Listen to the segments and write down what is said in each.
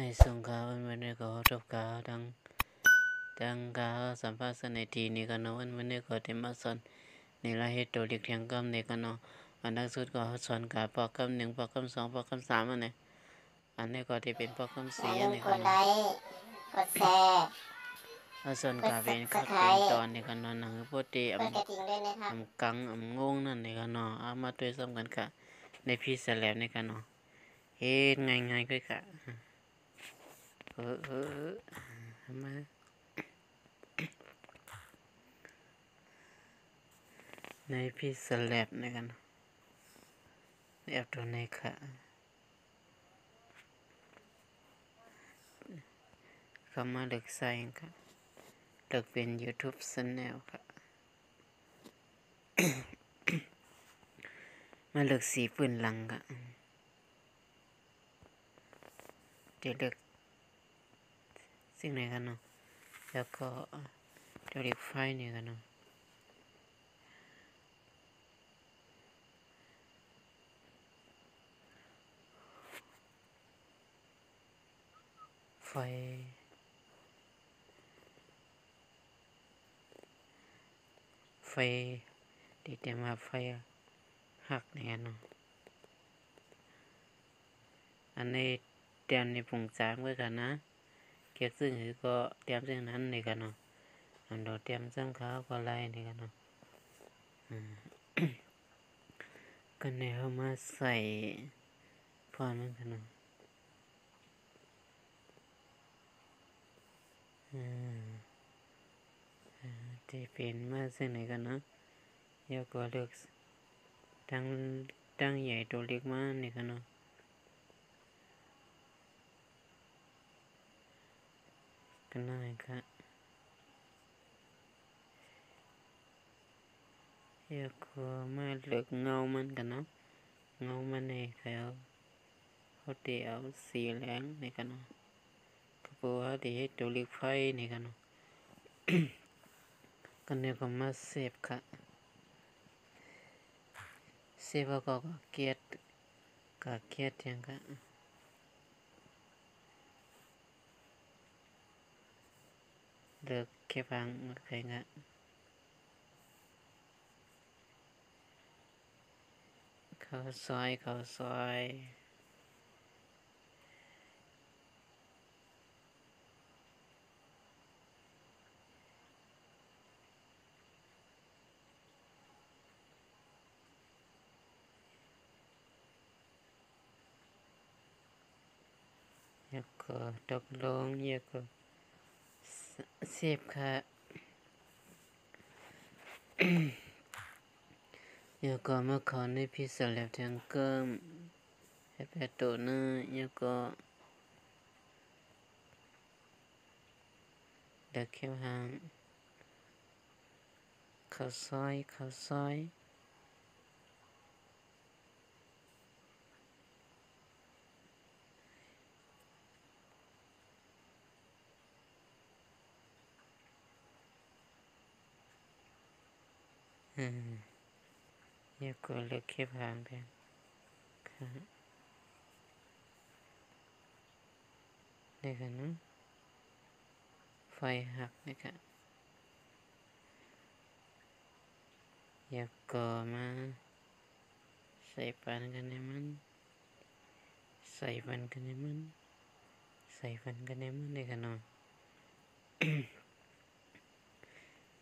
ให้ส่งข่าววันนี้ก็ทบข่าวดังข่าวสัมภาษณ์ในทีนี้กันเนาะวันนี้ก็ที่มาสอนในรายเหตุตัวเรียกเทียงกำในกันเนาะอันนักสุดก็สอนกับปอกำ1ปอกำ2ปอกำ3อันนี้อันนี้ก็ที่เป็นปอกำ4อันนี้กันเนาะกดแชร์ส่วนกับเป็นขั้นเป็นตอนนี้กันเนาะหนังโปรตีกดกระดิ่งด้วยนะครับกังงงนั่นนี่กันเนาะเอามาด้วยซ้ำกันค่ะในพี่แสลบนี่กันเนาะเฮ็ดง่ายๆก็ค่ะมาในพี่สแลบนี่กันแอบตัวในค่ะเข้ามาเลือกใส่ค่ะเลือกเป็น YouTube Channel ค่ะมาเลือกสีปืนหลังค่ะจะเลือกสิ่งไหนกันเนาะแล้วก็จะเลือกไฟนี่กันเนาะไฟที่เต็มมาไฟหักเนี่ยเนาะอันนี้เตรียมในผงจางไว้กันนะเก็บซึ่งหรือก็เตรียมซึ่งนั้นนี่กันเนาะอันเราเตรียมซึ่งข้าวก็ไล่นี่กันเนาะก็แนวมาใส่พอมันกันเนาะที่เป็นมาซึ่งไหนกันเนาะเดี๋ยวก็เลือกตั้งใหญ่ตัวเล็กมานี่กันเนาะกันนั่นค่ะเดี๋ยวก็มาเลือกเงามันกันเนาะเงามันในเขาเดี๋ยวสีแรงนี่กันเนาะก็เพราะว่าเดี๋ยวตัวเล็กไฟนี่กันเนาะ กันเดี๋ยวก็มาเซฟค่ะเซฟก็เกียดยังค่ะเลือกแค่พังใครงะเข้าซอยแล้วก็ตกลงแล้วก็เซฟค่ะแล้วก็มาขอในพิเศษแล้วทั้งเกิมให้แปดตัวนึงแล้วก็เลือกแค่พังเข้าซอยแล้วก็เลือกแค่พังเพียงค่ะนี่กันนะไฟหักนะคะแล้วก็มาใส่ปันกันในมันใส่ฟันกันในมันนี่กันเนาะ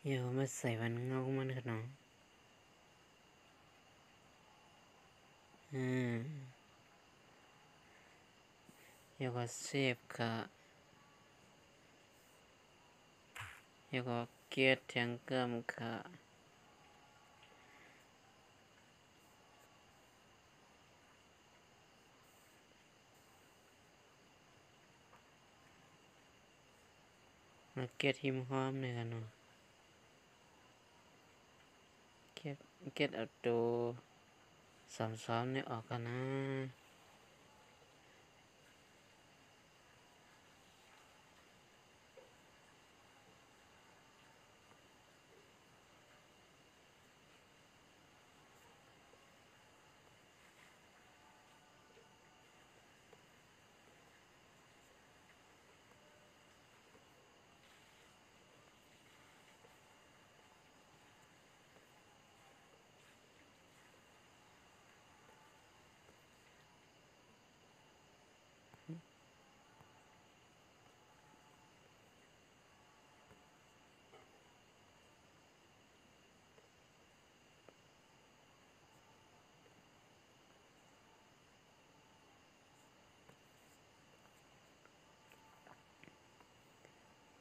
เดี๋ยวมาใส่ฟันเงามันกันเนาะเดี๋ยวก็เซฟค่ะเดี๋ยวก็เกียดแทงเกิมค่ะมาเกียดหิมหอมนี่กันเนาะเกียดเอาตัวซ้ำๆนี่ออกกันนะ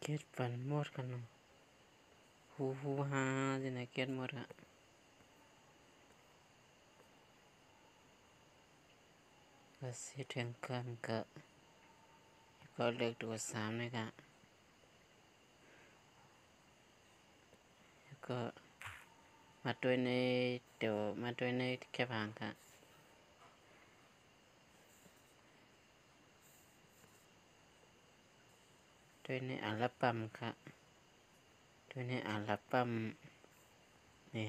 kết phần mộtกันเนาะฮูฮาที่ไหนเก็ตหมดอะก็สิถึงกันก็เลือกตัว3เลยค่ะแล้วก็มาด้วยในเดี๋ยวมาด้วยในแคปหางค่ะด้วยในอัลบั้มค่ะด้วยในอัลบั้มนี่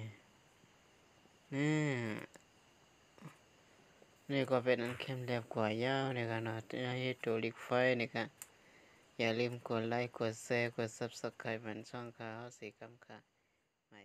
นี่ก็เป็นอันเข้มแลบกว่ายาวในการเนาะให้ตัวลิกไฟนี่ค่ะอย่าลืมกดไลค์กดแชร์กด Subscribe มันช่องค่ะเฮาสิกำค่ะใหม่